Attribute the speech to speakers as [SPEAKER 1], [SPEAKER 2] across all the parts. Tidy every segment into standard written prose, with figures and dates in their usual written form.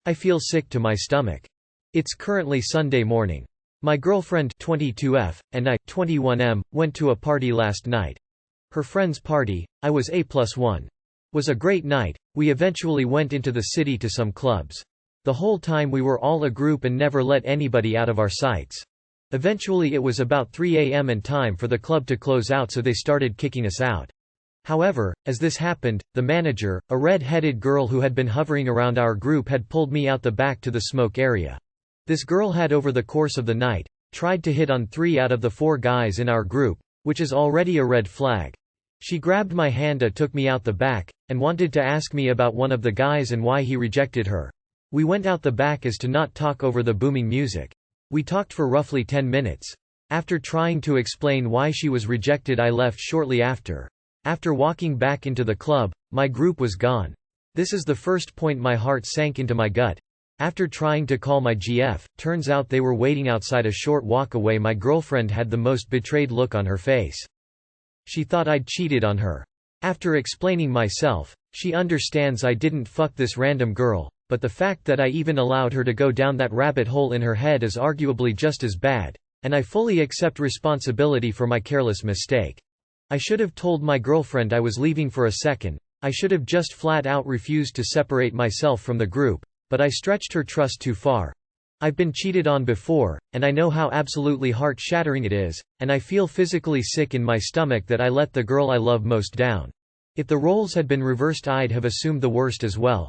[SPEAKER 1] I feel sick to my stomach. It's currently Sunday morning. My girlfriend 22F, and I 21M, went to a party last night. Her friend's party, I was A+1. Was a great night. We eventually went into the city to some clubs. The whole time we were all a group and never let anybody out of our sights. Eventually it was about 3 a.m. and time for the club to close out, so they started kicking us out. However, as this happened, the manager, a red-headed girl who had been hovering around our group, had pulled me out the back to the smoke area. This girl had, over the course of the night, tried to hit on 3 out of the 4 guys in our group, which is already a red flag. She grabbed my hand, took me out the back, and wanted to ask me about one of the guys and why he rejected her. We went out the back as to not talk over the booming music. We talked for roughly 10 minutes. After trying to explain why she was rejected, I left shortly after. After walking back into the club, my group was gone. This is the first point my heart sank into my gut. After trying to call my GF, turns out they were waiting outside a short walk away. My girlfriend had the most betrayed look on her face. She thought I'd cheated on her. After explaining myself, she understands I didn't fuck this random girl, but the fact that I even allowed her to go down that rabbit hole in her head is arguably just as bad, and I fully accept responsibility for my careless mistake. I should have told my girlfriend I was leaving for a second. I should have just flat out refused to separate myself from the group, but I stretched her trust too far. I've been cheated on before, and I know how absolutely heart-shattering it is, and I feel physically sick in my stomach that I let the girl I love most down. If the roles had been reversed, I'd have assumed the worst as well.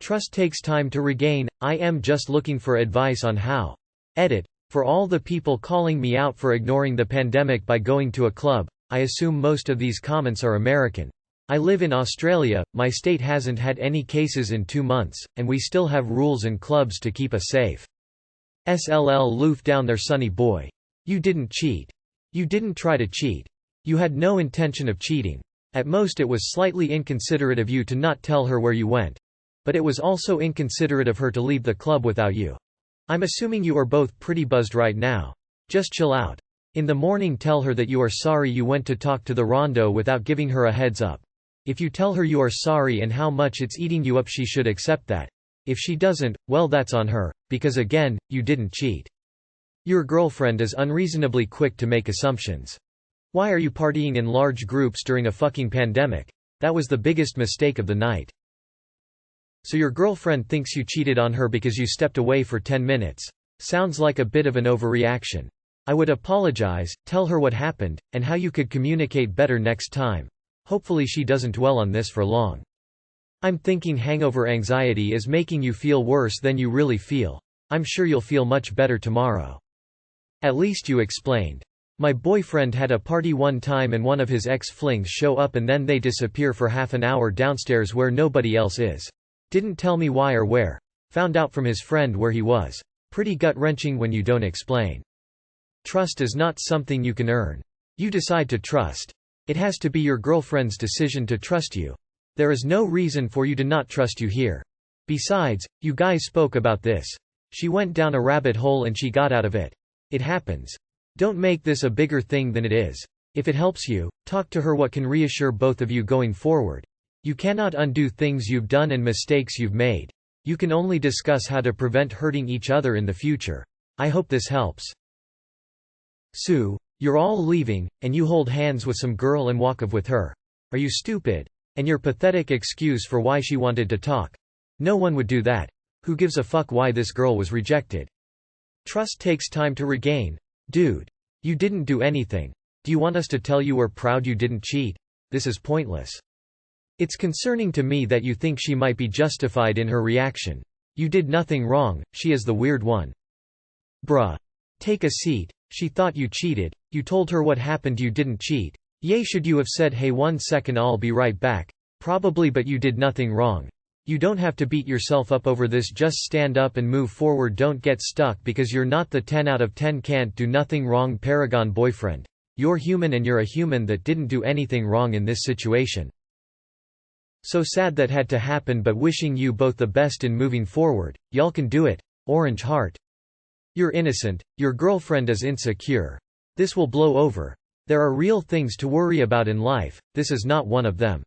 [SPEAKER 1] Trust takes time to regain. I am just looking for advice on how. Edit. For all the people calling me out for ignoring the pandemic by going to a club, I assume most of these comments are American. I live in Australia, my state hasn't had any cases in 2 months, and we still have rules and clubs to keep us safe. SLL loof down there, sonny boy. You didn't cheat. You didn't try to cheat. You had no intention of cheating. At most it was slightly inconsiderate of you to not tell her where you went. But it was also inconsiderate of her to leave the club without you. I'm assuming you are both pretty buzzed right now. Just chill out. In the morning tell her that you are sorry you went to talk to the Rondo without giving her a heads up. If you tell her you are sorry and how much it's eating you up, she should accept that. If she doesn't, well, that's on her, because again, you didn't cheat. Your girlfriend is unreasonably quick to make assumptions. Why are you partying in large groups during a fucking pandemic? That was the biggest mistake of the night. So your girlfriend thinks you cheated on her because you stepped away for 10 minutes. Sounds like a bit of an overreaction. I would apologize, tell her what happened, and how you could communicate better next time. Hopefully she doesn't dwell on this for long. I'm thinking hangover anxiety is making you feel worse than you really feel. I'm sure you'll feel much better tomorrow. At least you explained. My boyfriend had a party one time and one of his ex-flings show up and then they disappear for half an hour downstairs where nobody else is. Didn't tell me why or where. Found out from his friend where he was. Pretty gut-wrenching when you don't explain. Trust is not something you can earn. You decide to trust. It has to be your girlfriend's decision to trust you. There is no reason for you to not trust you here. Besides, you guys spoke about this. She went down a rabbit hole and she got out of it. It happens. Don't make this a bigger thing than it is. If it helps you, talk to her what can reassure both of you going forward. You cannot undo things you've done and mistakes you've made. You can only discuss how to prevent hurting each other in the future. I hope this helps. Sue, you're all leaving, and you hold hands with some girl and walk off with her. Are you stupid? And your pathetic excuse for why she wanted to talk. No one would do that. Who gives a fuck why this girl was rejected? Trust takes time to regain. Dude. You didn't do anything. Do you want us to tell you we're proud you didn't cheat? This is pointless. It's concerning to me that you think she might be justified in her reaction. You did nothing wrong, she is the weird one. Bruh. Take a seat. She thought you cheated. You told her what happened, you didn't cheat. Yay, should you have said, hey, 1 second, I'll be right back? Probably, but you did nothing wrong. You don't have to beat yourself up over this, just stand up and move forward. Don't get stuck because you're not the 10 out of 10 can't do nothing wrong paragon boyfriend. You're human and you're a human that didn't do anything wrong in this situation. So sad that had to happen, but wishing you both the best in moving forward. Y'all can do it. Orange heart. You're innocent, your girlfriend is insecure. This will blow over. There are real things to worry about in life, this is not one of them.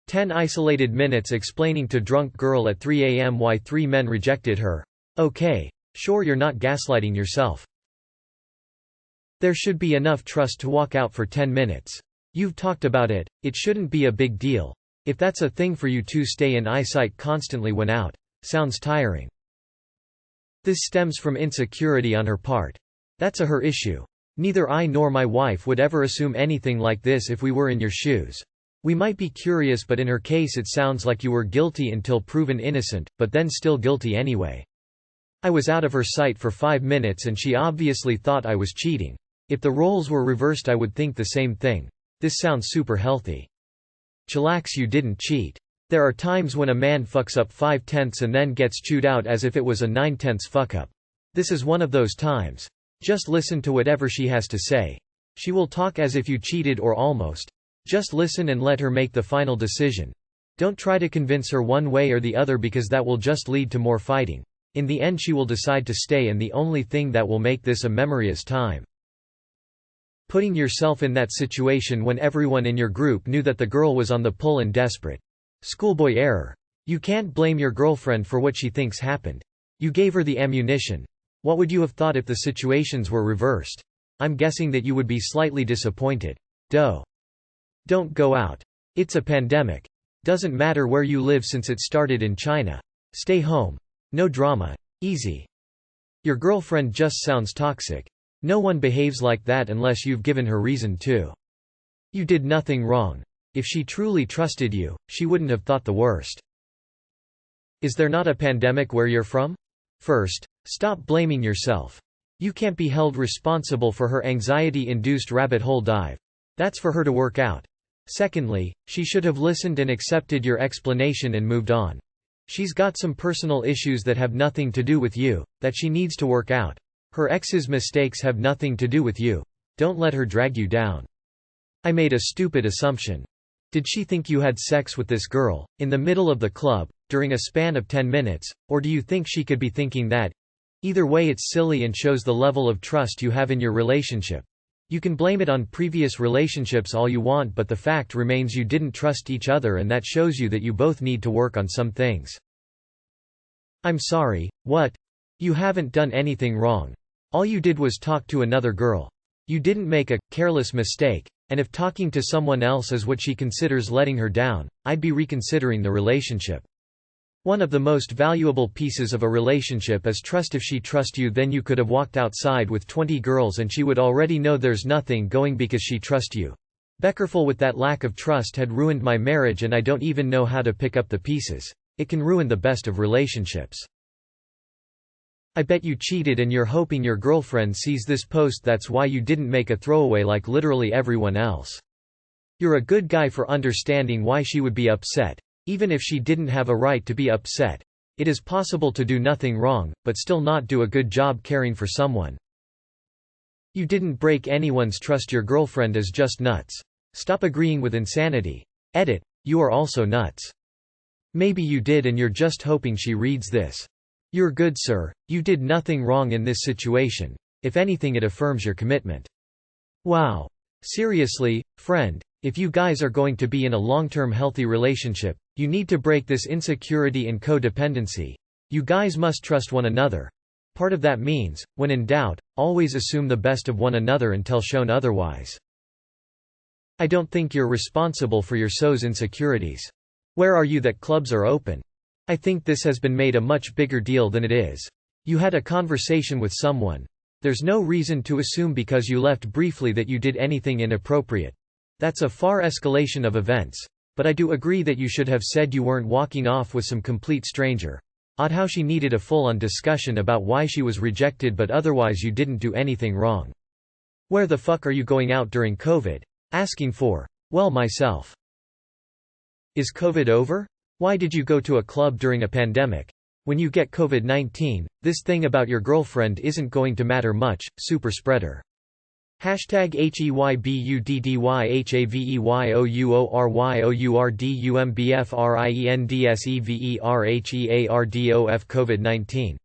[SPEAKER 1] 10 isolated minutes explaining to drunk girl at 3 a.m. why 3 men rejected her. Okay. Sure, you're not gaslighting yourself. There should be enough trust to walk out for 10 minutes. You've talked about it, it shouldn't be a big deal. If that's a thing for you to stay in eyesight constantly when out. Sounds tiring. This stems from insecurity on her part. That's a her issue. Neither I nor my wife would ever assume anything like this if we were in your shoes. We might be curious, but in her case it sounds like you were guilty until proven innocent, but then still guilty anyway. I was out of her sight for 5 minutes and she obviously thought I was cheating. If the roles were reversed I would think the same thing. This sounds super healthy. Chillax, you didn't cheat. There are times when a man fucks up 5/10 and then gets chewed out as if it was a 9/10 fuck up. This is one of those times. Just listen to whatever she has to say. She will talk as if you cheated or almost. Just listen and let her make the final decision. Don't try to convince her one way or the other because that will just lead to more fighting. In the end she will decide to stay, and the only thing that will make this a memory is time. Putting yourself in that situation when everyone in your group knew that the girl was on the pull and desperate. Schoolboy error. You can't blame your girlfriend for what she thinks happened. You gave her the ammunition. What would you have thought if the situations were reversed? I'm guessing that you would be slightly disappointed. Don't go out. It's a pandemic. Doesn't matter where you live since it started in China. Stay home. No drama. Easy. Your girlfriend just sounds toxic. No one behaves like that unless you've given her reason to. You did nothing wrong. If she truly trusted you, she wouldn't have thought the worst. Is there not a pandemic where you're from? First, stop blaming yourself. You can't be held responsible for her anxiety-induced rabbit hole dive. That's for her to work out. Secondly, she should have listened and accepted your explanation and moved on. She's got some personal issues that have nothing to do with you, that she needs to work out. Her ex's mistakes have nothing to do with you. Don't let her drag you down. I made a stupid assumption. Did she think you had sex with this girl, in the middle of the club, during a span of 10 minutes, or do you think she could be thinking that? Either way it's silly and shows the level of trust you have in your relationship. You can blame it on previous relationships all you want, but the fact remains you didn't trust each other, and that shows you that you both need to work on some things. I'm sorry, what? You haven't done anything wrong. All you did was talk to another girl. You didn't make a careless mistake, and if talking to someone else is what she considers letting her down, I'd be reconsidering the relationship. One of the most valuable pieces of a relationship is trust. If she trusts you, then you could have walked outside with 20 girls and she would already know there's nothing going because she trusts you. Beckerful with that lack of trust had ruined my marriage, and I don't even know how to pick up the pieces. It can ruin the best of relationships. I bet you cheated and you're hoping your girlfriend sees this post. That's why you didn't make a throwaway like literally everyone else. You're a good guy for understanding why she would be upset. Even if she didn't have a right to be upset. It is possible to do nothing wrong, but still not do a good job caring for someone. You didn't break anyone's trust. Your girlfriend is just nuts. Stop agreeing with insanity. Edit. You are also nuts. Maybe you did and you're just hoping she reads this. You're good, sir. You did nothing wrong in this situation. If anything, it affirms your commitment. Wow. Seriously, friend, if you guys are going to be in a long-term healthy relationship, you need to break this insecurity and codependency. You guys must trust one another. Part of that means, when in doubt, always assume the best of one another until shown otherwise. I don't think you're responsible for your so's insecurities. Where are you that clubs are open? I think this has been made a much bigger deal than it is. You had a conversation with someone. There's no reason to assume because you left briefly that you did anything inappropriate. That's a far escalation of events. But I do agree that you should have said you weren't walking off with some complete stranger. Odd how she needed a full-on discussion about why she was rejected, but otherwise you didn't do anything wrong. Where the fuck are you going out during COVID? Asking for, well, myself. Is COVID over? Why did you go to a club during a pandemic? When you get COVID-19, this thing about your girlfriend isn't going to matter much. Super spreader. Hashtag HEYBUDDYHAVEYOUORYOURDUMBFRIENDSEVERHEARDOF COVID-19